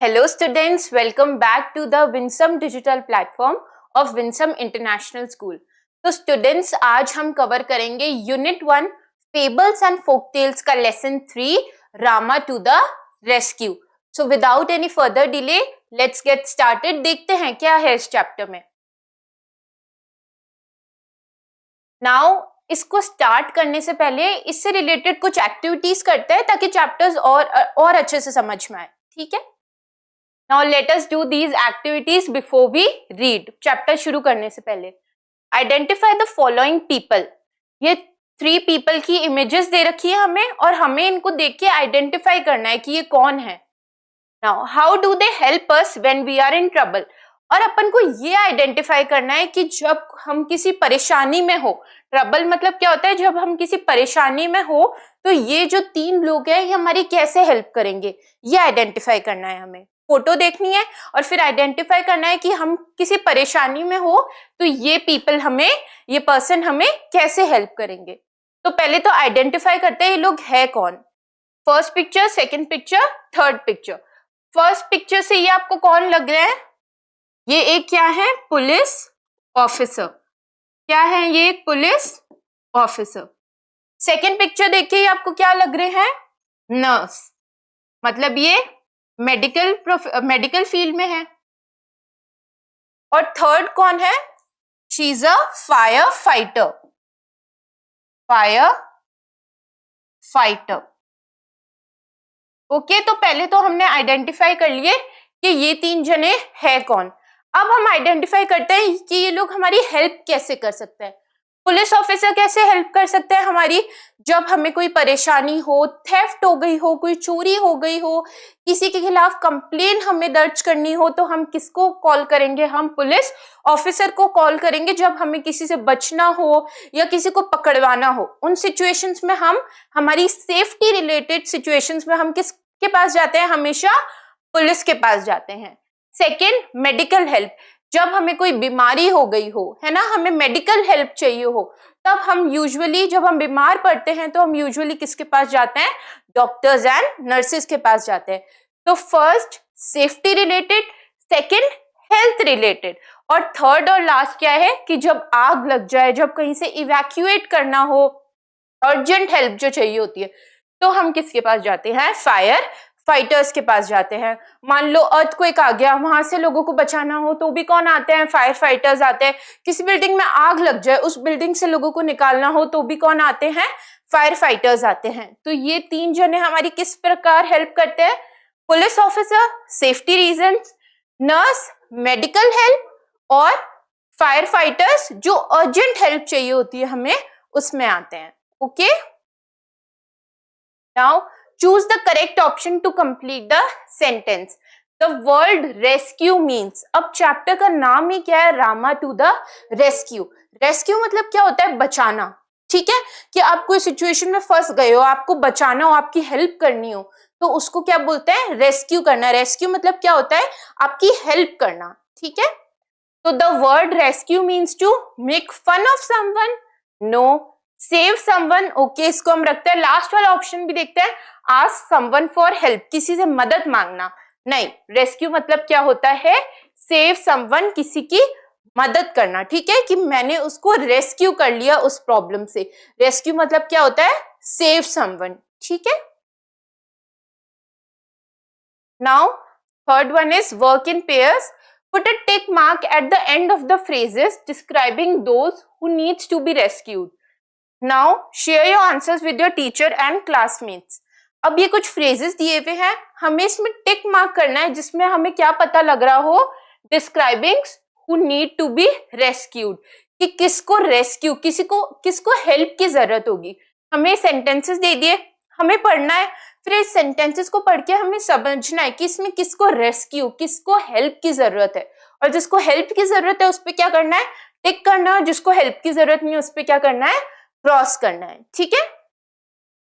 Hello students, welcome back to the Winsome digital platform of Winsome International School. तो students आज हम cover करेंगे unit 1 fables and folktales का lesson 3 Rama to the rescue. So without any further delay let's get started. देखते हैं क्या है इस चैप्टर में. नाउ इसको स्टार्ट करने से पहले इससे रिलेटेड कुछ एक्टिविटीज करते हैं ताकि चैप्टर्स और अच्छे से समझ में आए. ठीक है. Now let us do these activities before we read. Chapter शुरू करने से पहले Identify the following people. ये 3 people की इमेजेस दे रखी है हमें और हमें इनको देख के आइडेंटिफाई करना है कि ये कौन है. Now how do they help us when we are in trouble? और अपन को ये आइडेंटिफाई करना है कि जब हम किसी परेशानी में हो, ट्रबल मतलब क्या होता है, जब हम किसी परेशानी में हो तो ये जो 3 लोग हैं ये हमारी कैसे हेल्प करेंगे, ये आइडेंटिफाई करना है. हमें फोटो देखनी है और फिर आइडेंटिफाई करना है कि हम किसी परेशानी में हो तो ये पीपल हमें, ये पर्सन हमें कैसे हेल्प करेंगे. तो पहले तो आइडेंटिफाई करते हैं ये लोग है कौन. First picture, second picture, third picture. First picture से ये आपको कौन लग रहा है? ये एक क्या है? Police officer. क्या है ये? एक पुलिस ऑफिसर. सेकंड पिक्चर देखिए, ये आपको क्या लग रहे हैं? नर्स. मतलब ये मेडिकल फील्ड में है. और थर्ड कौन है? She is a fire fighter. Fire fighter. Okay, तो पहले तो हमने आइडेंटिफाई कर लिए कि ये 3 जने है कौन. अब हम आइडेंटिफाई करते हैं कि ये लोग हमारी हेल्प कैसे कर सकते हैं. पुलिस ऑफिसर कैसे हेल्प कर सकते हैं हमारी? जब हमें कोई परेशानी हो, थेफ्ट हो गई हो, कोई चोरी हो गई हो, किसी के खिलाफ कंप्लेन हमें दर्ज करनी हो तो हम किसको कॉल करेंगे? हम पुलिस ऑफिसर को कॉल करेंगे. जब हमें किसी से बचना हो या किसी को पकड़वाना हो, उन सिचुएशंस में हम, हमारी सेफ्टी रिलेटेड सिचुएशंस में हम किसके पास जाते हैं? हमेशा पुलिस के पास जाते हैं. Second, medical help. जब हमें कोई बीमारी हो गई हो, है ना, हमें मेडिकल हेल्प चाहिए हो, तब हम यूजुअली, जब हम बीमार पड़ते हैं तो हम यूजुअली किसके पास जाते हैं? डॉक्टर्स एंड नर्सेस के पास जाते हैं. तो first safety related, second health related, और थर्ड और लास्ट क्या है कि जब आग लग जाए, जब कहीं से इवैक्यूएट करना हो, अर्जेंट हेल्प जो चाहिए होती है, तो हम किसके पास जाते हैं? फायर फाइटर्स के पास जाते हैं. मान लो अर्थक्वेक आ गया, वहां से लोगों को बचाना हो तो भी कौन आते हैं? फायर फाइटर्स आते हैं. किसी बिल्डिंग में आग लग जाए, उस बिल्डिंग से लोगों को निकालना हो तो भी कौन आते हैं? फायर फाइटर्स आते हैं. तो ये 3 जने हमारी किस प्रकार हेल्प करते हैं? Police officer safety reasons, nurse medical help, और फायर फाइटर्स जो अर्जेंट हेल्प चाहिए होती है हमें, उसमें आते हैं. Okay, now choose the correct option to complete the sentence. The word rescue means, अब चैप्टर का नाम ही क्या है? Rama to the rescue. Rescue मतलब क्या होता है? बचाना. ठीक है, कि आप कोई सिचुएशन में फंस गए हो, आपको बचाना हो, आपकी हेल्प करनी हो, तो उसको क्या बोलते हैं? रेस्क्यू करना. रेस्क्यू मतलब क्या होता है? आपकी हेल्प करना. ठीक है, तो the word rescue means to make fun of someone, no, save someone. Okay, इसको हम रखते हैं. लास्ट वाला ऑप्शन भी देखते हैं, आस्क समवन फॉर हेल्प, किसी से मदद मांगना. नहीं, रेस्क्यू मतलब क्या होता है? सेव समवन, किसी की मदद करना. ठीक है, कि मैंने उसको रेस्क्यू कर लिया उस प्रॉब्लम से. रेस्क्यू मतलब क्या होता है? Save someone. ठीक है. Now third one is work in pairs. Put a tick mark at the end of the phrases describing those who needs to be rescued. Now share your answers with your teacher and classmates. अब ये कुछ phrases दिए हुए हैं, हमें इसमें tick mark करना है जिसमें हमें क्या पता लग रहा हो? Describing who need to be rescued, कि किसको rescue, किसको help की जरूरत होगी. हमें sentences दे दिए, हमें पढ़ना है, फिर इस सेंटेंसेस को पढ़ के हमें समझना है कि इसमें किसको रेस्क्यू, किसको हेल्प की जरूरत है, और जिसको हेल्प की जरूरत है उस पर क्या करना है? टिक करना है, और जिसको हेल्प की जरूरत नहीं है उस पर क्या करना है? क्रॉस करना है. ठीक है.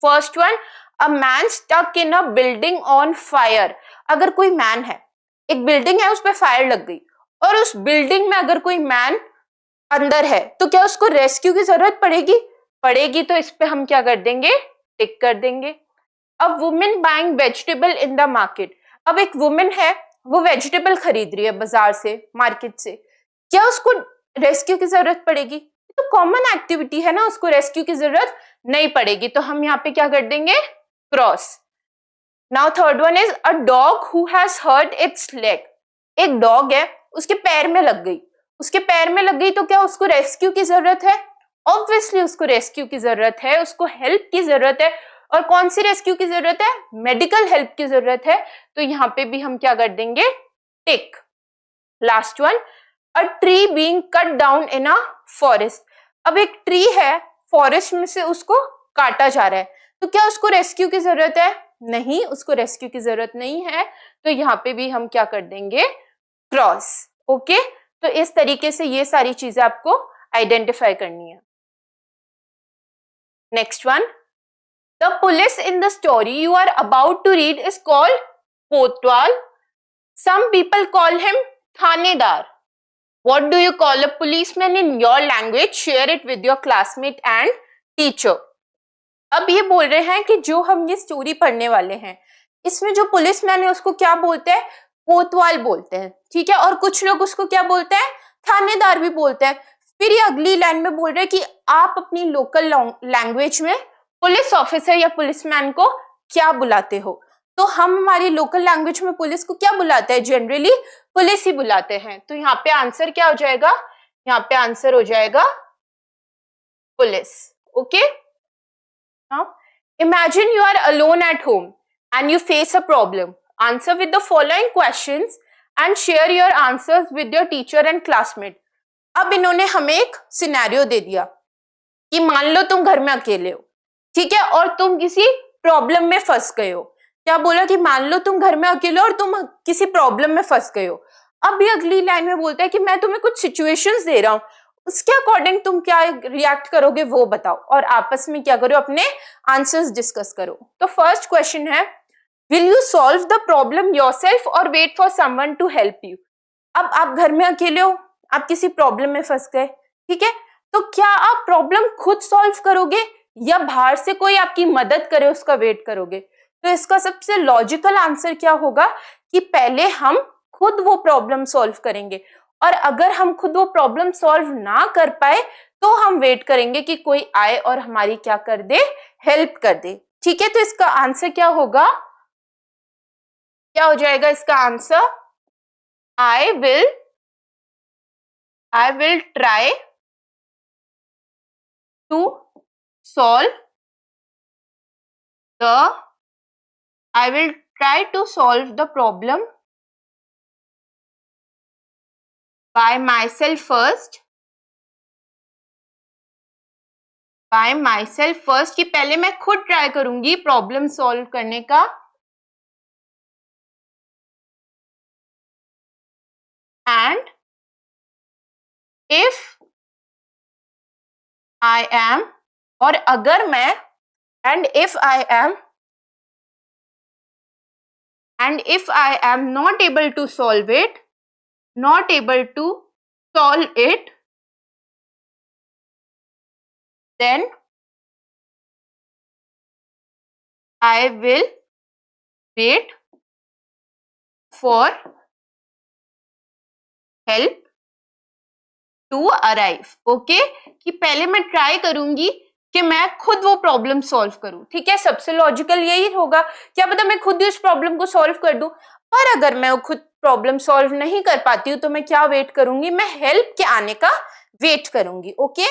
First one, a man stuck in a building on fire. अगर कोई मैन है, एक बिल्डिंग है, उस पर फायर लग गई, और उस बिल्डिंग में अगर कोई मैन अंदर है तो क्या उसको रेस्क्यू की जरूरत पड़ेगी. तो इस पे हम क्या कर देंगे? टिक कर देंगे. A woman buying vegetable in the market. अब एक वुमेन है, वो वेजिटेबल खरीद रही है बाजार से, मार्केट से, क्या उसको रेस्क्यू की जरूरत पड़ेगी? तो कॉमन एक्टिविटी है ना, उसको रेस्क्यू की जरूरत नहीं पड़ेगी, तो हम यहाँ पे क्या कर देंगे? Cross. Now third one is a dog who has hurt its leg. एक डॉग है, उसके पैर में लग गई, उसके पैर में लग गई, तो क्या उसको रेस्क्यू की जरूरत है? ऑब्वियसली उसको रेस्क्यू की जरूरत है, उसको हेल्प की जरूरत है। और कौन सी रेस्क्यू की जरूरत है? मेडिकल हेल्प की जरूरत है, तो यहाँ पे भी हम क्या कर देंगे? Tick. Last one, a tree being cut down in a forest. अब एक ट्री है, फॉरेस्ट में से उसको काटा जा रहा है, तो क्या उसको रेस्क्यू की जरूरत है? नहीं, उसको रेस्क्यू की जरूरत नहीं है, तो यहाँ पे भी हम क्या कर देंगे? क्रॉस। ओके, तो इस तरीके से ये सारी चीजें आपको आइडेंटिफाई करनी है। Next one, the police in the story you are about to read is called kotwal. Some people call him thanedar. What do you call a policeman in your language? Share it with your classmate and teacher. अब ये बोल रहे हैं कि जो हम ये story पढ़ने वाले हैं, इसमें जो पुलिसमैन है उसको क्या बोलते हैं? कोतवाल बोलते हैं, ठीक है। और कुछ लोग उसको क्या बोलते हैं? थानेदार भी बोलते हैं। फिर ये अगली लाइन में बोल रहे हैं कि आप अपनी लोकल लैंग्वेज में पुलिस ऑफिसर या पुलिसमैन को क्या बुलाते हो? तो हम हमारी लोकल लैंग्वेज में पुलिस को क्या बुलाते हैं? जनरली पुलिस ही बुलाते हैं। तो यहाँ पे आंसर क्या हो जाएगा? यहाँ पे आंसर हो जाएगा police. Okay, imagine you are alone at home and you face a problem. Answer with the following questions and share your answers with your teacher and classmate. अब इन्होंने हमें एक सिनेरियो दे दिया कि मान लो तुम घर में अकेले हो, ठीक है, और तुम किसी प्रॉब्लम में फंस गए हो। क्या बोला कि मान लो तुम घर में अकेले हो और तुम किसी प्रॉब्लम में फंस गए हो। अब ये अगली लाइन में बोलता है कि मैं तुम्हें कुछ सिचुएशंस दे रहा हूं, उसके अकॉर्डिंग तुम क्या रिएक्ट करोगे वो बताओ, और आपस में क्या करो? अपने आंसर्स डिस्कस करो। तो फर्स्ट क्वेश्चन है, will you solve the problem yourself और wait for someone to help you. अब आप घर में अकेले हो, आप किसी प्रॉब्लम में फंस गए, ठीक है, तो क्या आप प्रॉब्लम खुद सॉल्व करोगे या बाहर से कोई आपकी मदद करे उसका वेट करोगे? तो इसका सबसे लॉजिकल आंसर क्या होगा कि पहले हम खुद वो प्रॉब्लम सॉल्व करेंगे, और अगर हम खुद वो प्रॉब्लम सॉल्व ना कर पाए तो हम वेट करेंगे कि कोई आए और हमारी क्या कर दे? हेल्प कर दे, ठीक है। तो इसका आंसर क्या होगा? क्या हो जाएगा इसका answer? I will try to solve the problem by myself first, कि पहले मैं खुद ट्राई करूंगी प्रॉब्लम सॉल्व करने का, एंड इफ आई एम, और अगर मैं, and if I am not able to solve it, then I will wait for help to arrive. Okay, कि पहले मैं ट्राई करूंगी कि मैं खुद वो प्रॉब्लम सॉल्व करूं, ठीक है। सबसे लॉजिकल यही होगा, क्या पता मैं खुद ही उस प्रॉब्लम को सॉल्व कर दूं, पर अगर मैं वो खुद प्रॉब्लम सॉल्व नहीं कर पाती हूँ तो मैं क्या वेट करूंगी? मैं हेल्प के आने का वेट करूंगी। Okay,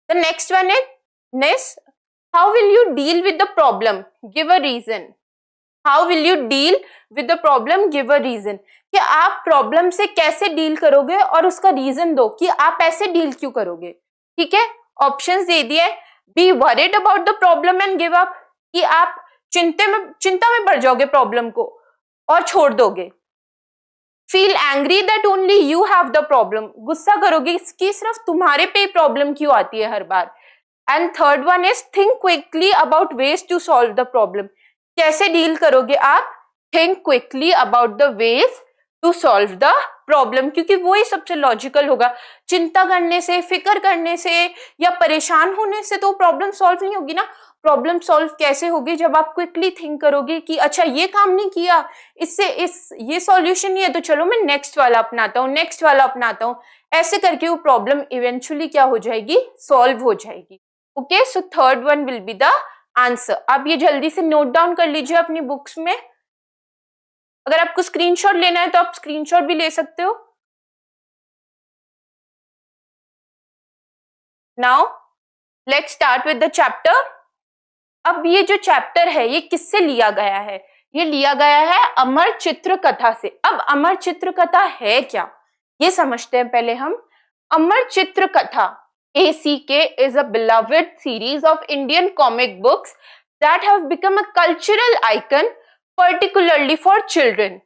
the next one is how will you deal with the problem? Give a reason. How will you deal with the problem? Give a reason, कि आप प्रॉब्लम से कैसे डील करोगे और उसका रीजन दो कि आप ऐसे डील क्यों करोगे, ठीक है। ऑप्शंस दे दिए, be worried about the problem and give up, कि आप चिंता में पड़ जाओगे प्रॉब्लम को और छोड़ दोगे। Feel angry that only you have the problem, गुस्सा करोगे कि सिर्फ तुम्हारे पे प्रॉब्लम क्यों आती है हर बार। And third one is think quickly about ways to solve the problem, कैसे डील करोगे आप? Think quickly about the ways to solve the problem, क्योंकि वो ही सबसे लॉजिकल होगा। चिंता करने से, फिक्र करने से या परेशान होने से तो प्रॉब्लम सॉल्व नहीं होगी ना, प्रॉब्लम सॉल्व कैसे होगी? जब आप क्विकली थिंक करोगे कि अच्छा ये काम नहीं किया, ये सॉल्यूशन नहीं है, तो चलो मैं नेक्स्ट वाला अपनाता हूँ, नेक्स्ट वाला अपनाता हूँ। ऐसे करके वो प्रॉब्लम इवेंचुअली क्या हो जाएगी? सॉल्व हो जाएगी। Okay, so third one will be the answer. आप ये जल्दी से नोट डाउन कर लीजिए अपनी बुक्स में। अगर आपको स्क्रीनशॉट लेना है तो आप स्क्रीनशॉट भी ले सकते हो। Now let's start with the chapter. अब ये जो चैप्टर है ये किससे लिया गया है? ये लिया गया है अमर चित्र कथा से। अब अमर चित्र कथा है क्या, ये समझते हैं पहले हम। अमर चित्र कथा ACK is a beloved series of Indian comic books that have become a cultural icon, particularly for children.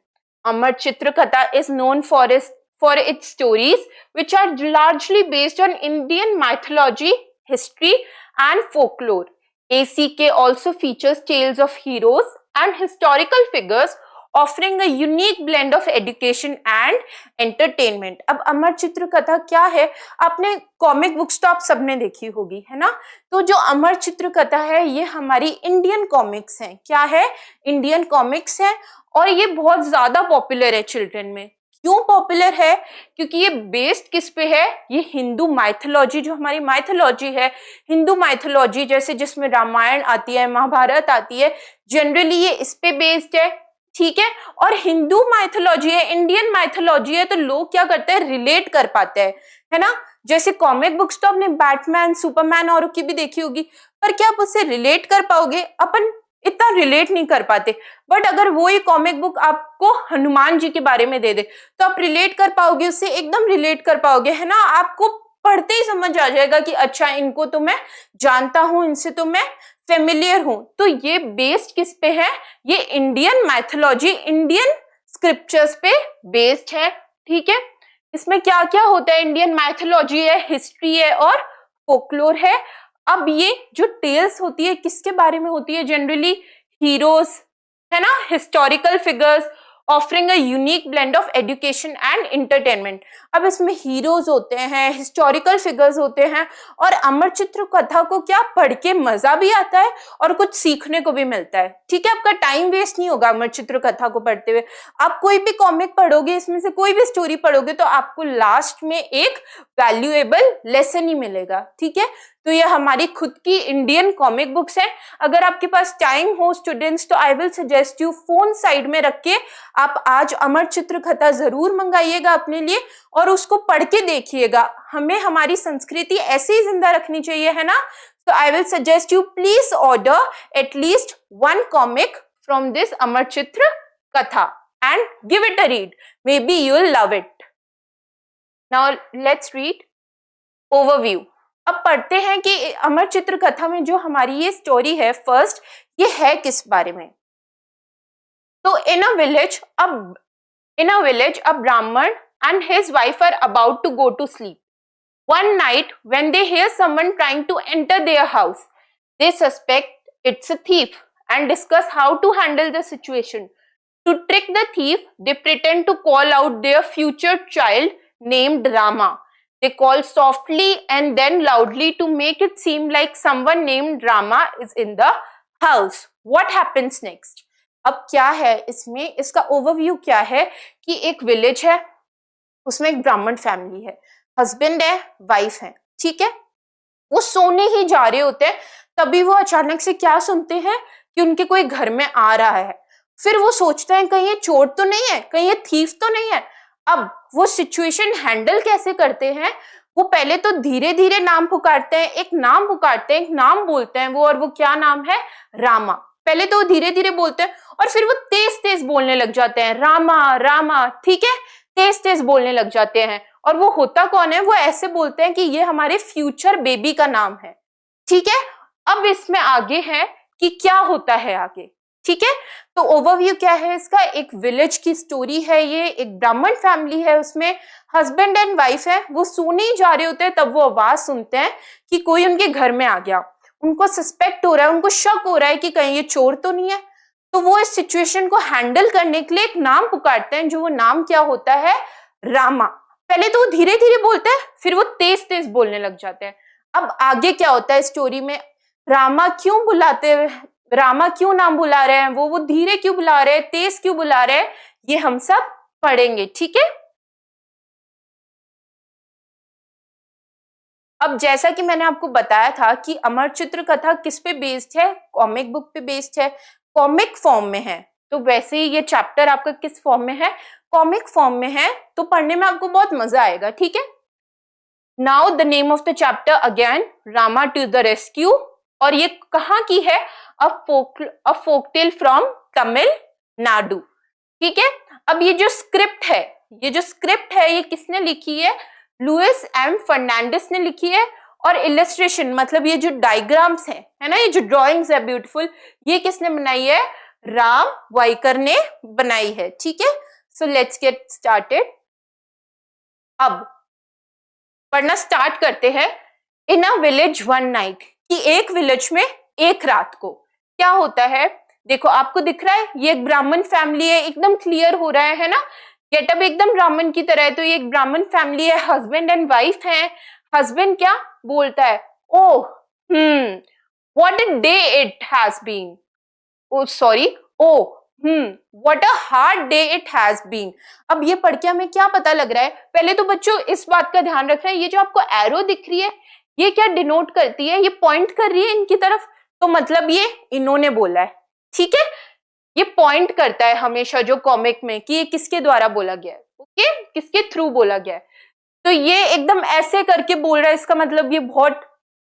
Amar Chitra Katha is known for its stories, which are largely based on Indian mythology, history, and folklore. ACK also features tales of heroes and historical figures, offering a unique blend of education and entertainment. अब अमर चित्र कथा क्या है? आपने comic books तो आप सबने देखी होगी, है ना? तो जो अमर चित्र कथा है ये हमारी इंडियन कॉमिक्स हैं। क्या है? इंडियन कॉमिक्स हैं और ये बहुत ज्यादा पॉपुलर है चिल्ड्रन में। क्यों पॉपुलर है? क्योंकि ये बेस्ड किस पे है? ये हिंदू माइथोलॉजी, जो हमारी माइथोलॉजी है, हिंदू माइथोलॉजी, जैसे जिसमें रामायण आती है, महाभारत आती है, जनरली ये इस पे बेस्ड है। ठीक है, और हिंदू माइथोलॉजी है, इंडियन माइथोलॉजी है, तो लोग क्या करते हैं? रिलेट कर पाते हैं, है ना? जैसे कॉमिक बुक्स तो आपने बैटमैन, सुपरमैन और की भी देखी होगी, पर क्या आप उससे रिलेट कर पाओगे? अपन इतना रिलेट नहीं कर पाते। बट अगर वो ही कॉमिक बुक आपको हनुमान जी के बारे में दे दे तो आप रिलेट कर पाओगे उससे, एकदम रिलेट कर पाओगे, है ना? आपको पढ़ते ही समझ आ जाएगा कि अच्छा इनको तो मैं जानता हूं, इनसे तो मैं फेमिलियर हूं। तो ये बेस्ड किस पे है? ये इंडियन मैथोलॉजी, इंडियन स्क्रिप्चर्स पे बेस्ड है। ठीक है, इसमें क्या क्या होता है? इंडियन मैथोलॉजी है, हिस्ट्री है और फोकलोर है। अब ये जो टेल्स होती है किसके बारे में होती है? जनरली हीरोज, है ना, historical figures, offering a unique blend of education and entertainment. अब इसमें हीरोज होते हैं, हिस्टोरिकल फिगर्स होते हैं, और अमर चित्र कथा को क्या पढ़ के मजा भी आता है और कुछ सीखने को भी मिलता है। ठीक है, आपका टाइम वेस्ट नहीं होगा अमर चित्र कथा को पढ़ते हुए। आप कोई भी कॉमिक पढ़ोगे, इसमें से कोई भी स्टोरी पढ़ोगे, तो आपको लास्ट में एक वैल्यूएबल लेसन ही मिलेगा। ठीक है, तो ये हमारी खुद की इंडियन कॉमिक बुक्स हैं। अगर आपके पास टाइम हो स्टूडेंट्स, तो I will suggest you phone side में रख के आप आज अमर चित्र कथा जरूर मंगाइएगा अपने लिए और उसको पढ़ के देखिएगा। हमें हमारी संस्कृति ऐसे ही जिंदा रखनी चाहिए, है ना? तो I will suggest you please order at least one comic from this Amar Chitra Katha and give it a read, maybe you will love it. Now let's read overview. अब पढ़ते हैं कि अमर चित्र कथा में जो हमारी ये स्टोरी है, फर्स्ट ये है किस बारे में? तो इन अ विलेज अ ब्राह्मण and his wife are about to go to sleep. One night, when they hear someone trying to enter their house, they suspect it's a thief and discuss how to handle the situation. To trick the thief, they pretend to call out their future child named Rama. They call softly and then loudly to make it seem like someone named Rama is in the house. What happens next? अब क्या है इसमें? इसका overview क्या है कि एक village है, उसमें एक ब्राह्मण फैमिली है, हस्बैंड है, वाइफ है। ठीक है, वो सोने ही जा रहे होते हैं, तभी वो अचानक से क्या सुनते हैं कि उनके कोई घर में आ रहा है। फिर वो सोचते हैं कहीं ये चोर तो नहीं है, कहीं ये थीफ तो नहीं है। अब वो सिचुएशन हैंडल कैसे करते हैं? वो पहले तो धीरे धीरे नाम पुकारते हैं, एक नाम पुकारते हैं, एक नाम बोलते हैं वो, और वो क्या नाम है? रामा। पहले तो धीरे धीरे बोलते हैं और फिर वो तेज तेज बोलने लग जाते हैं, रामा रामा। ठीक है, तेज तेज बोलने लग जाते हैं। और वो होता कौन है? वो ऐसे बोलते हैं कि ये हमारे फ्यूचर बेबी का नाम है। ठीक है, अब इसमें आगे है कि क्या होता है आगे। ठीक है, तो ओवरव्यू क्या है इसका? एक विलेज की स्टोरी है ये, एक ब्राह्मण फैमिली है, उसमें हस्बैंड एंड वाइफ है। वो सोने ही जा रहे होते हैं, तब वो आवाज सुनते हैं कि कोई उनके घर में आ गया। उनको सस्पेक्ट हो रहा है, उनको शक हो रहा है कि कहीं ये चोर तो नहीं है। तो वो इस सिचुएशन को हैंडल करने के लिए एक नाम पुकारते हैं, जो वो नाम क्या होता है? रामा। पहले तो वो धीरे धीरे बोलते हैं, फिर वो तेज तेज बोलने लग जाते हैं। अब आगे क्या होता है स्टोरी में? रामा क्यों बुलाते, रामा क्यों नाम बुला रहे हैं, वो धीरे क्यों बुला रहे हैं, तेज क्यों बुला रहे हैं, ये हम सब पढ़ेंगे, ठीक है। अब जैसा कि मैंने आपको बताया था कि अमर चित्र कथा किस पे बेस्ड है, कॉमिक बुक पे बेस्ड है, कॉमिक फॉर्म में है, तो वैसे ही ये चैप्टर आपका किस फॉर्म में है, कॉमिक फॉर्म में है, तो पढ़ने में आपको बहुत मजा आएगा, ठीक है। Now the name of the chapter again, Rama to the rescue, और ये कहाँ की है, अ फोकटेल फ्रॉम तमिलनाडु, ठीक है। अब ये जो स्क्रिप्ट है, ये किसने लिखी है, लुइस एम फर्नांडिस ने लिखी है, और इलस्ट्रेशन मतलब ये जो डायग्राम्स है ना, ये जो ड्राइंग्स है ब्यूटीफुल, ये किसने बनाई है, राम वाइकर ने बनाई है, ठीक है। So let's get started. अब पढ़ना स्टार्ट करते हैं। इन अ विलेज वन नाइट, कि एक विलेज में एक रात को क्या होता है, देखो आपको दिख रहा है ये एक ब्राह्मण फैमिली है, एकदम क्लियर हो रहा है ना, गेटअप एकदम ब्राह्मण की तरह है, तो ये एक ब्राह्मण फैमिली है, हस्बैंड एंड वाइफ है। हस्बैंड क्या बोलता है, oh what a day it has been, oh sorry, oh what a hard day it has been. अब ये पढ़ के हमें क्या पता लग रहा है, पहले तो बच्चों इस बात का ध्यान रखना है, ये जो आपको एरो दिख रही है ये क्या डिनोट करती है, ये पॉइंट कर रही है इनकी तरफ, तो मतलब ये इन्होंने बोला है, ठीक है। ये पॉइंट करता है हमेशा जो कॉमिक में कि ये किसके द्वारा बोला गया है, ओके, किसके थ्रू बोला गया है। तो ये एकदम ऐसे करके बोल रहा है, इसका मतलब ये बहुत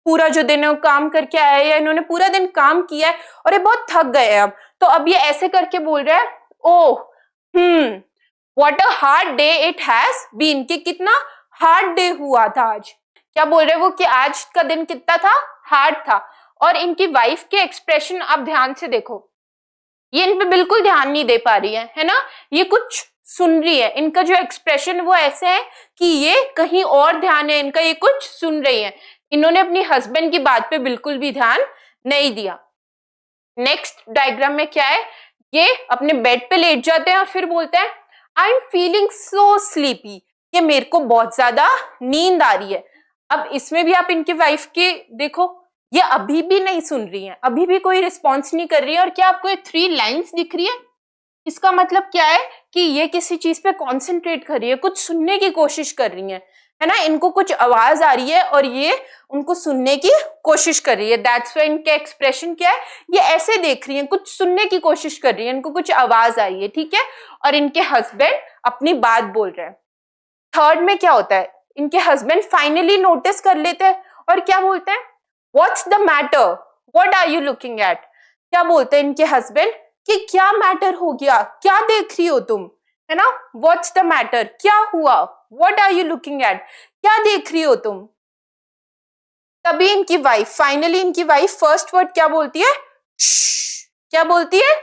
पूरा जो दिन है वो काम करके आया है, या इन्होंने पूरा दिन काम किया है और ये बहुत थक गए हैं अब, तो अब ये ऐसे करके बोल रहा है, oh what a hard day it has been, कि कितना हार्ड डे हुआ था आज, क्या बोल रहे हैं वो, कि आज का दिन कितना था, हार्ड था। और इनकी वाइफ के एक्सप्रेशन आप ध्यान से देखो, ये इन पे बिल्कुल ध्यान नहीं दे पा रही है ना, ये कुछ सुन रही है, इनका जो एक्सप्रेशन वो ऐसे है कि ये कहीं और ध्यान है इनका, ये कुछ सुन रही है, इन्होंने अपनी हस्बैंड की बात पे बिल्कुल भी ध्यान नहीं दिया। नेक्स्ट डायग्राम में क्या है, ये अपने बेड पे लेट जाते हैं और फिर बोलते हैं I am feeling so sleepy, ये मेरे को बहुत ज्यादा नींद आ रही है। अब इसमें भी आप इनकी वाइफ के देखो, ये अभी भी नहीं सुन रही है, अभी भी कोई रिस्पॉन्स नहीं कर रही है, और क्या आपको ये 3 लाइन्स दिख रही है, इसका मतलब क्या है कि ये किसी चीज पे कॉन्सेंट्रेट कर रही है, कुछ सुनने की कोशिश कर रही है ना, इनको कुछ आवाज आ रही है और ये उनको सुनने की कोशिश कर रही है, दैट्स व्हाई इनके एक्सप्रेशन क्या है, ये ऐसे देख रही है, कुछ सुनने की कोशिश कर रही है, इनको कुछ आवाज आई है, ठीक है। और इनके हस्बैंड अपनी बात बोल रहे हैं। थर्ड में क्या होता है, इनके हस्बैंड फाइनली नोटिस कर लेते हैं और क्या बोलते हैं, what's the matter, what are you looking at, क्या बोलते हैं इनके हस्बैंड कि क्या मैटर हो गया, क्या देख रही हो तुम, है ना, व्हाट्स द मैटर, क्या हुआ, what are you looking at, क्या देख रही हो तुम। तभी इनकी वाइफ, फाइनली इनकी वाइफ फर्स्ट वर्ड क्या बोलती है, क्या बोलती है,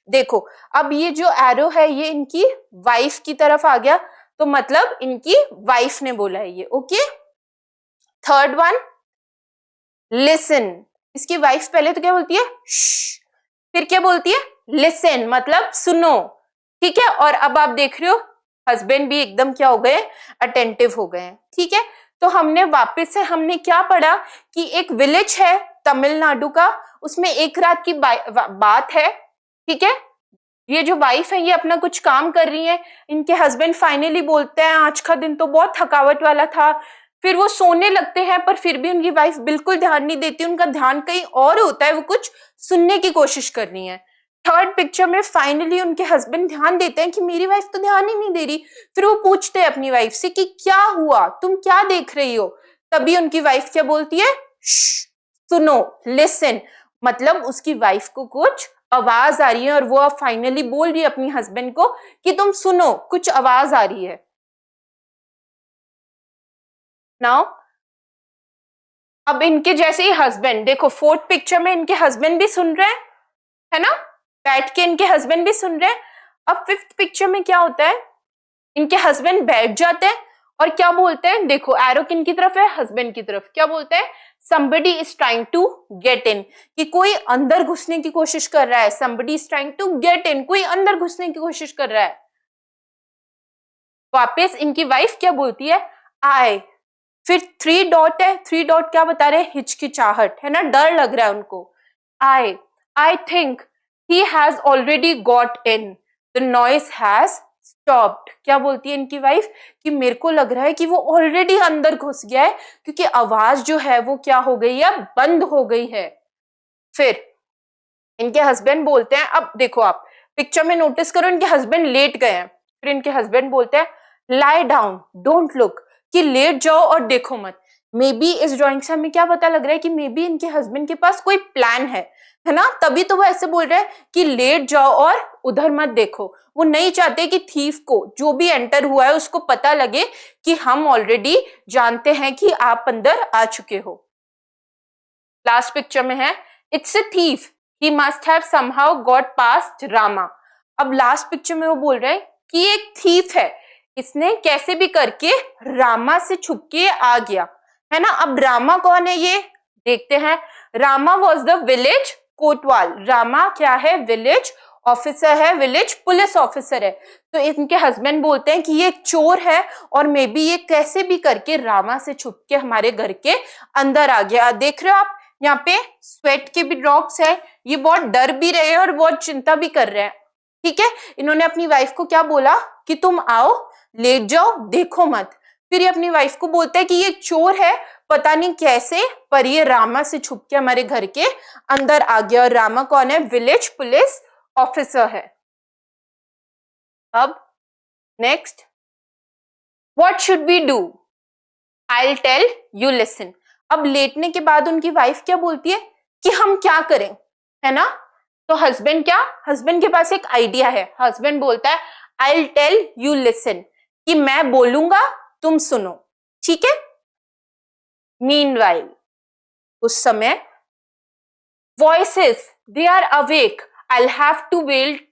देखो अब ये जो एरो है ये इनकी वाइफ की तरफ आ गया, तो मतलब इनकी वाइफ ने बोला है ये, ओके। थर्ड वन, लिसन, इसकी वाइफ पहले तो क्या बोलती है, फिर क्या बोलती है, लिसन मतलब सुनो, ठीक है। और अब आप देख रहे हो हस्बैंड भी एकदम क्या हो गए, अटेंटिव हो गए, ठीक है। तो हमने वापस से हमने क्या पढ़ा कि एक विलेज है तमिलनाडु का, उसमें एक रात की बात है, ठीक है। ये जो वाइफ है ये अपना कुछ काम कर रही है, इनके हस्बैंड फाइनली बोलते हैं आज का दिन तो बहुत थकावट वाला था, फिर वो सोने लगते हैं, पर फिर भी उनकी वाइफ बिल्कुल ध्यान नहीं देती, उनका ध्यान कहीं और होता है, वो कुछ सुनने की कोशिश कर रही है। थर्ड पिक्चर में फाइनली उनके हस्बैंड ध्यान देते हैं कि मेरी वाइफ तो ध्यान ही नहीं दे रही, फिर वो पूछते हैं अपनी वाइफ से कि क्या हुआ, तुम क्या देख रही हो। तभी उनकी वाइफ क्या बोलती है, सुनो, लिसन, मतलब उसकी वाइफ को कुछ आवाज आ रही है और वो फाइनली बोल रही है अपनी हस्बैंड को कि तुम सुनो, कुछ आवाज आ रही है। नाउ अब इनके जैसे ही हस्बैंड देखो, फोर्थ पिक्चर में इनके हस्बैंड भी सुन रहे हैं, है ना, बैठ के इनके हस्बैंड भी सुन रहे हैं। अब फिफ्थ पिक्चर में क्या होता है, इनके हस्बैंड बैठ जाते हैं और क्या बोलते हैं, देखो एरो किन की तरफ है, हस्बैंड की तरफ, क्या बोलते हैं, somebody is trying to get in, कि कोई अंदर घुसने की कोशिश कर रहा है, somebody is trying to get in, कोई अंदर घुसने की कोशिश कर रहा है। वापस इनकी वाइफ क्या बोलती है, I फिर 3 डॉट है, 3 डॉट क्या बता रहे हैं? हिचकिचाहट, है ना, डर लग रहा है उनको। I think he has already got in, the noise has stopped. क्या बोलती है इनकी वाइफ कि मेरे को लग रहा है कि वो ऑलरेडी अंदर घुस गया है, क्योंकि आवाज जो है वो क्या हो गई है? बंद हो गई है। फिर इनके हस्बैंड बोलते हैं, अब देखो आप पिक्चर में नोटिस करो, इनके हस्बैंड लेट गए हैं। फिर इनके हस्बैंड बोलते हैं लाई डाउन, डोंट लुक, कि लेट जाओ और देखो मत। मे बी इस ड्राइंग से हमें क्या पता लग रहा है कि मे बी इनके हस्बैंड के पास कोई प्लान है ना, तभी तो वो ऐसे बोल रहे हैं कि लेट जाओ और उधर मत देखो। वो नहीं चाहते कि थीफ को, जो भी एंटर हुआ है, उसको पता लगे कि हम ऑलरेडी जानते हैं कि आप अंदर आ चुके हो। लास्ट पिक्चर में है it's a thief, he must have somehow got past Rama. अब लास्ट पिक्चर में वो बोल रहे हैं कि एक थीफ है, इसने कैसे भी करके रामा से छुप के आ गया, है ना। अब रामा कौन है ये देखते हैं। Rama was the village Kotwal. Rama क्या है? विलेज ऑफिसर है, विलेज पुलिस ऑफिसर है। तो इनके हस्बैंड बोलते हैं कि ये एक चोर है और मे बी ये कैसे भी करके रामा से छुप के हमारे घर के अंदर आ गया। देख रहे हो आप यहाँ पे स्वेट के भी ड्रॉप्स है, ये बहुत डर भी रहे हैं और बहुत चिंता भी कर रहे हैं। ठीक है, इन्होंने अपनी वाइफ को क्या बोला कि तुम आओ, लेट जाओ, देखो मत। फिर ये अपनी वाइफ को बोलता है कि ये चोर है, पता नहीं कैसे, पर ये रामा से छुप के हमारे घर के अंदर आ गया। और रामा कौन है? विलेज पुलिस ऑफिसर है। अब next, what should we do? I will tell you, listen. अब लेटने के बाद उनकी वाइफ क्या बोलती है कि हम क्या करें, है ना। तो हस्बैंड क्या, हस्बैंड के पास एक आइडिया है। हस्बैंड बोलता है I will tell you listen, कि मैं बोलूंगा तुम सुनो, ठीक है। मीनवाइल, उस समय voices they are awake, I will have to wait,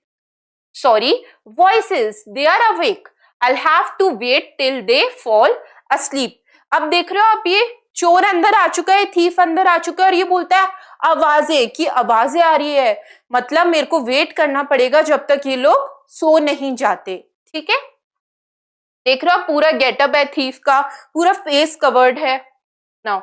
sorry, voices they are awake, I will have to wait till they fall asleep. अब देख रहे हो आप, ये चोर अंदर आ चुका है, थीफ अंदर आ चुका है, और ये बोलता है आवाजें, कि आवाजें आ रही है, मतलब मेरे को वेट करना पड़ेगा जब तक ये लोग सो नहीं जाते। ठीक है, देख रहे हो पूरा गेटअप है थीफ का, पूरा फेस कवर्ड है। Now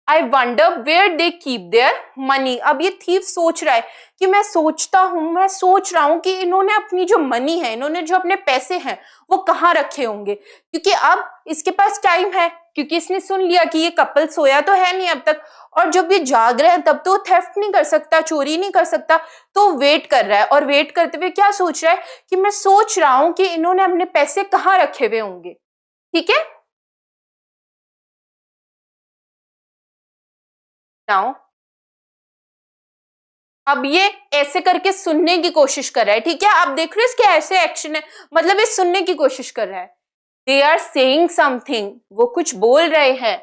I wonder where they keep their money. अब ये थीफ सोच रहा है कि मैं सोच रहा हूं कि इन्होंने अपनी जो मनी है, इन्होंने जो अपने पैसे हैं, वो कहाँ रखे होंगे, क्योंकि अब इसके पास टाइम है, क्योंकि इसने सुन लिया कि ये कपल सोया तो है नहीं अब तक, और जब ये जाग रहे हैं तब तो थेफ्ट नहीं कर सकता, चोरी नहीं कर सकता, तो वेट कर रहा है। और वेट करते हुए क्या सोच रहा है कि मैं सोच रहा हूं कि इन्होंने अपने पैसे कहाँ रखे हुए होंगे। ठीक है, नाउ अब ये ऐसे करके सुनने की कोशिश कर रहा है। ठीक है, आप देख रहे हो इसके ऐसे एक्शन है, मतलब ये सुनने की कोशिश कर रहा है। दे आर सेइंग समथिंग, वो कुछ बोल रहे हैं।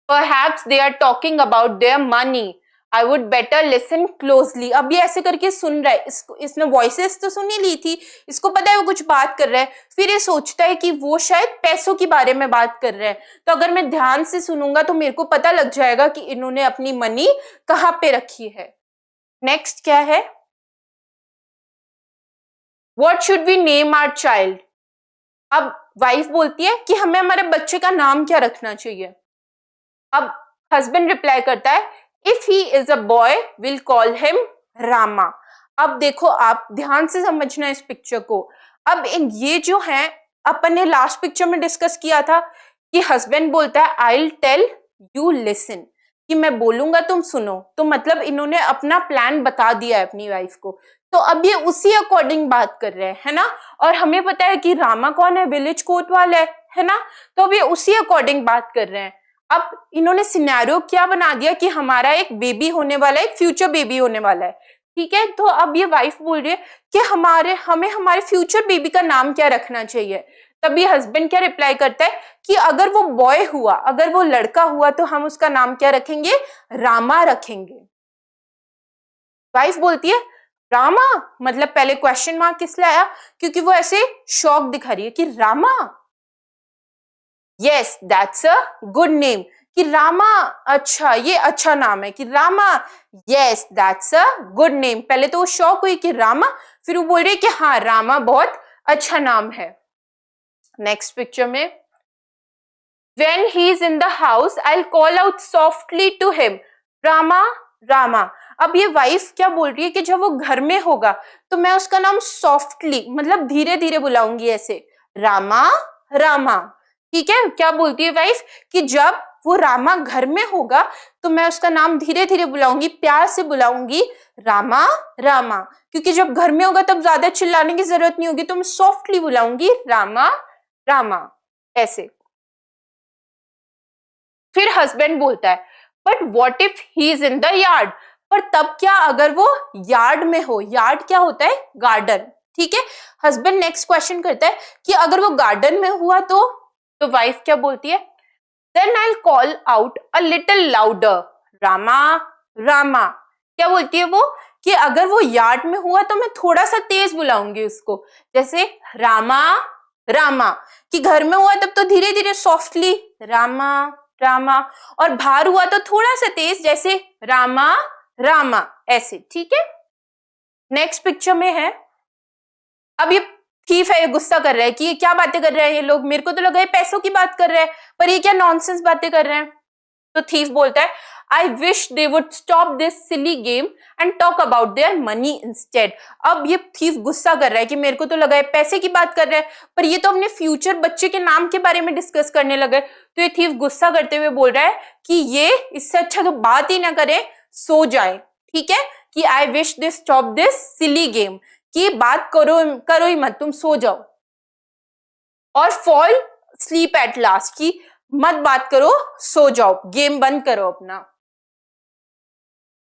Perhaps they are talking about their money, I would better listen closely. अब ये ऐसे करके सुन रहा है, इसने वॉइसेस तो सुन ही ली थी, इसको पता है वो कुछ बात कर रहा है। फिर ये सोचता है कि वो शायद पैसों के बारे में बात कर रहे हैं, तो अगर मैं ध्यान से सुनूंगा तो मेरे को पता लग जाएगा कि इन्होंने अपनी मनी कहाँ पे रखी है। नेक्स्ट क्या है, what should we name our child. अब वाइफ बोलती है कि हमें हमारे बच्चे का नाम क्या रखना चाहिए। अब हस्बैंड रिप्लाई करता है if he is a boy will call him Rama. अब देखो आप ध्यान से समझना इस पिक्चर को। अब ये जो है अपन ने लास्ट पिक्चर में डिस्कस किया था कि हस्बैंड बोलता है I will tell you listen, कि मैं बोलूंगा तुम सुनो। तो मतलब इन्होंने अपना प्लान बता दिया है अपनी वाइफ को, तो अब ये उसी अकॉर्डिंग बात कर रहे हैं, है ना। और हमें पता है कि रामा कौन है, विलेज कोतवाल है ना। तो अब ये उसी अकॉर्डिंग बात कर रहे हैं। अब इन्होंने सिनेरियो क्या बना दिया कि हमारा एक बेबी होने वाला है, एक फ्यूचर बेबी होने वाला है। ठीक है, तो अब ये वाइफ बोल रही है कि हमें हमारे फ्यूचर बेबी का नाम क्या रखना चाहिए। तभी हस्बैंड क्या रिप्लाई करता है कि अगर वो बॉय हुआ, अगर वो लड़का हुआ, तो हम उसका नाम क्या रखेंगे, रामा रखेंगे। वाइफ बोलती है रामा, मतलब पहले क्वेश्चन मार्क किस लिए आया, क्योंकि वो ऐसे शॉक दिखा रही है कि Rama, yes that's a good name, कि रामा अच्छा, ये अच्छा नाम है, कि Rama yes that's a good name. पहले तो वो शॉक हुई कि रामा, फिर वो बोल रही है कि हाँ रामा बहुत अच्छा नाम है। नेक्स्ट पिक्चर में When he is in the house, I'll call out softly to him, Rama Rama. अब ये वाइफ क्या बोल रही है कि जब वो घर में होगा तो मैं उसका नाम सॉफ्टली मतलब धीरे धीरे बुलाऊंगी, ऐसे रामा रामा। ठीक है, क्या बोलती है वाइफ कि जब वो रामा घर में होगा तो मैं उसका नाम धीरे धीरे बुलाऊंगी, प्यार से बुलाऊंगी, रामा रामा। क्योंकि जब घर में होगा तब ज्यादा चिल्लाने की जरूरत नहीं होगी, तो मैं सॉफ्टली बुलाऊंगी, रामा रामा, ऐसे। फिर हस्बैंड बोलता है, but what if he is in the yard, पर तब क्या अगर वो यार्ड में हो। यार्ड क्या होता है? गार्डन। ठीक है, हस्बैंड नेक्स्ट क्वेश्चन करता है कि अगर वो गार्डन में हुआ तो वाइफ क्या बोलती है, then I call out a little louder, Rama Rama. क्या बोलती है वो कि अगर वो यार्ड में हुआ तो मैं थोड़ा सा तेज बुलाऊंगी उसको, जैसे रामा रामा। कि घर में हुआ तब तो धीरे धीरे सॉफ्टली रामा रामा, और बाहर हुआ तो थोड़ा सा तेज, जैसे रामा रामा, ऐसे। ठीक है, नेक्स्ट पिक्चर में है, अब ये थीफ है, ये गुस्सा कर रहा है कि ये क्या बातें कर रहे हैं ये लोग, मेरे को तो लगा ये पैसों की बात कर रहे हैं, पर ये क्या नॉनसेंस बातें कर रहे हैं। तो थीफ बोलता है, I wish they would stop this silly game and talk about their money instead. अब ये थीफ गुस्सा कर रहा है कि मेरे को तो लगा है पैसे की बात कर रहा है, पर ये तो अपने फ्यूचर बच्चे के नाम के बारे में डिस्कस करने लगे। तो ये थीफ गुस्सा करते हुए बोल रहा है कि ये इससे अच्छा तो बात ही ना करे, सो जाए। ठीक है, कि I wish they stop this silly game, कि बात करो ही मत, तुम सो जाओ। और फॉल स्लीप एट लास्ट, की मत बात करो, सो जाओ, गेम बंद करो अपना।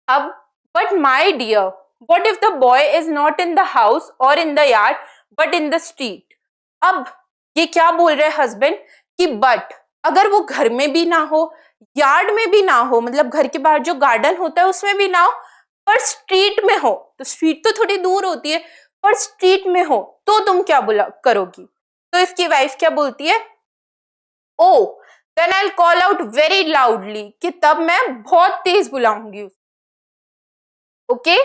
अब but my dear, what if the boy is not in the house और in the yard but in the street. अब ये क्या बोल रहे हैं हस्बैंड कि बट अगर वो घर में भी ना हो, यार्ड में भी ना हो, मतलब घर के बाहर जो गार्डन होता है उसमें भी ना हो, पर स्ट्रीट में हो, तो स्ट्रीट तो थोड़ी दूर होती है, पर स्ट्रीट में हो तो तुम क्या करोगी। तो इसकी वाइफ क्या बोलती है, oh then I will call out very loudly, कि तब मैं बहुत तेज बुलाऊंगी। ओके,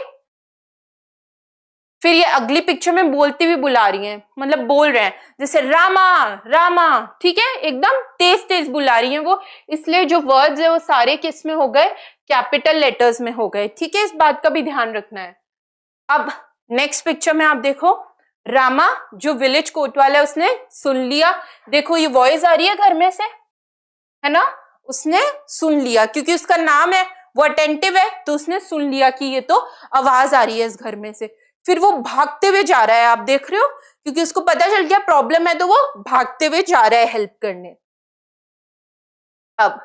फिर ये अगली पिक्चर में बोलती हुई बुला रही हैं, मतलब बोल रहे हैं, जैसे रामा रामा। ठीक है, एकदम तेज तेज बुला रही हैं वो, इसलिए जो वर्ड्स है वो सारे किस में हो गए, कैपिटल लेटर्स में हो गए। ठीक है, इस बात का भी ध्यान रखना है। अब नेक्स्ट पिक्चर में आप देखो, रामा जो विलेज कोतवाल है उसने सुन लिया, देखो ये वॉइस आ रही है घर में से, है ना, उसने सुन लिया क्योंकि उसका नाम है, वो अटेंटिव है, तो उसने सुन लिया कि ये तो आवाज आ रही है इस घर में से। फिर वो भागते हुए जा रहा है, आप देख रहे हो, क्योंकि उसको पता चल गया प्रॉब्लम है, तो वो भागते हुए जा रहा है हेल्प करने। अब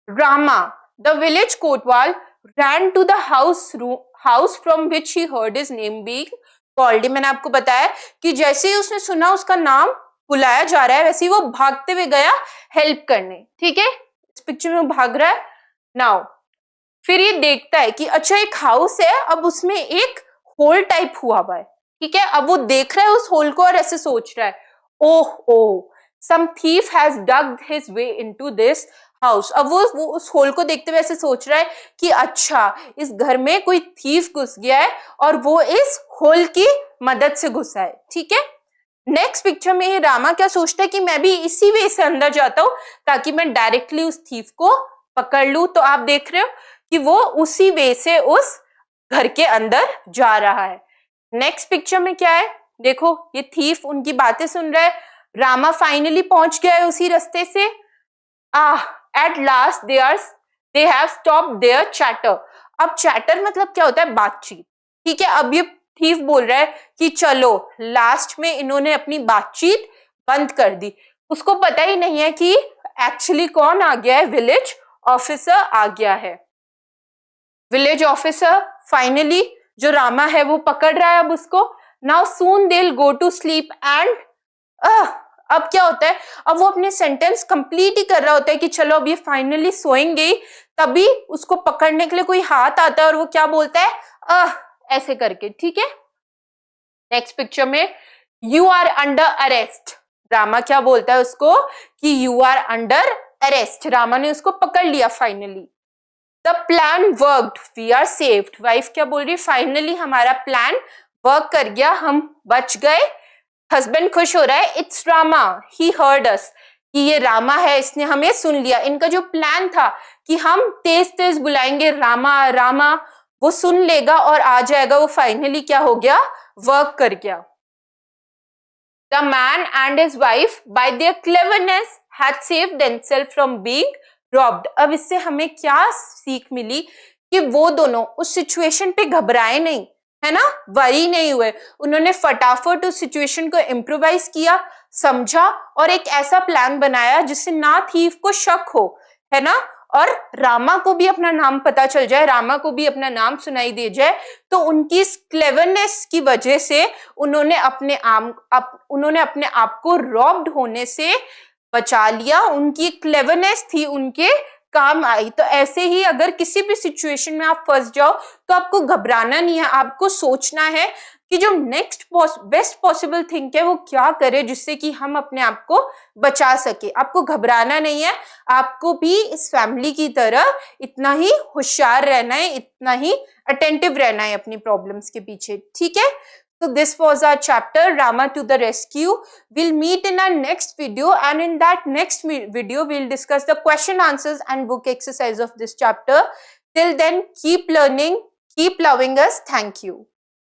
Rama the village Kotwal ran to the house from which he heard his name being called। मैंने आपको बताया कि जैसे ही उसने सुना उसका नाम बुलाया जा रहा है, वैसे ही वो भागते हुए गया हेल्प करने। ठीक है, इस पिक्चर में वो भाग रहा है। नाउ फिर ये देखता है कि अच्छा एक हाउस है, अब उसमें एक होल टाइप हुआ है। ठीक है, अब वो देख रहा है उस होल को और ऐसे सोच रहा है, ओह ओह some thief has dug his way into this house. अब वो उस होल को देखते हुए ऐसे सोच रहा है कि अच्छा इस घर में कोई थीफ घुस गया है और वो इस होल की मदद से घुसा है। ठीक है, नेक्स्ट पिक्चर में रामा क्या सोचता है कि मैं भी इसी वे से अंदर जाता हूं ताकि मैं डायरेक्टली उस थीफ को पकड़ लूं। तो आप देख रहे हो कि वो उसी वे से उस घर के अंदर जा रहा है। नेक्स्ट पिक्चर में क्या है, देखो ये थीफ उनकी बातें सुन रहा है, रामा फाइनली पहुंच गया है उसी रास्ते से। At last they have stopped their chatter. अब चैटर मतलब क्या होता है, बातचीत। ठीक है, अब ये थीफ बोल रहा है कि चलो लास्ट में इन्होंने अपनी बातचीत बंद कर दी। उसको पता ही नहीं है कि एक्चुअली कौन आ गया है, विलेज ऑफिसर आ गया है। विलेज ऑफिसर फाइनली जो रामा है वो पकड़ रहा है अब उसको। Now soon they will go to sleep and अब क्या होता है, अब वो अपने सेंटेंस कंप्लीट ही कर रहा होता है कि चलो अब ये फाइनली सोएंगे, तभी उसको पकड़ने के लिए कोई हाथ आता है और वो क्या बोलता है, ऐसे करके। ठीक है, नेक्स्ट पिक्चर में you are under arrest. Rama क्या बोलता है उसको कि you are under arrest. Rama ने उसको पकड़ लिया finally. The plan worked, we are saved. Wife क्या बोल रही है, फाइनली हमारा प्लान वर्क कर गया, हम बच गए। हस्बैंड खुश हो रहा है, इट्स रामा, ही हर्ड अस, कि ये रामा है, इसने हमें सुन लिया। इनका जो प्लान था कि हम तेज तेज बुलाएंगे रामा रामा, वो सुन लेगा और आ जाएगा, वो फाइनली क्या हो गया, वर्क कर गया। The man and his wife by their cleverness had saved themselves from being robbed। अब इससे हमें क्या सीख मिली कि वो दोनों उस सिचुएशन पे घबराए नहीं, है ना, वरी नहीं हुए। उन्होंने फटाफट उस सिचुएशन को इम्प्रोवाइज किया, समझा और एक ऐसा प्लान बनाया जिससे ना थीफ को शक हो, है ना, और रामा को भी अपना नाम पता चल जाए, रामा को भी अपना नाम सुनाई दे जाए। तो उनकी इस क्लेवरनेस की वजह से उन्होंने अपने आप को रॉब्ड होने से बचा लिया। उनकी क्लेवरनेस थी, उनके काम आई। तो ऐसे ही अगर किसी भी सिचुएशन में आप फंस जाओ तो आपको घबराना नहीं है, आपको सोचना है कि जो नेक्स्ट बेस्ट पॉसिबल थिंग है वो क्या करे जिससे कि हम अपने आप को बचा सके। आपको घबराना नहीं है, आपको भी इस फैमिली की तरह इतना ही होशियार रहना है, इतना ही अटेंटिव रहना है अपनी प्रॉब्लम्स के पीछे, ठीक है। So this was our chapter Rama to the rescue. We'll meet in our next video, and in that next video we'll discuss the question answers and book exercise of this chapter. Till then, keep learning, keep loving us. Thank you.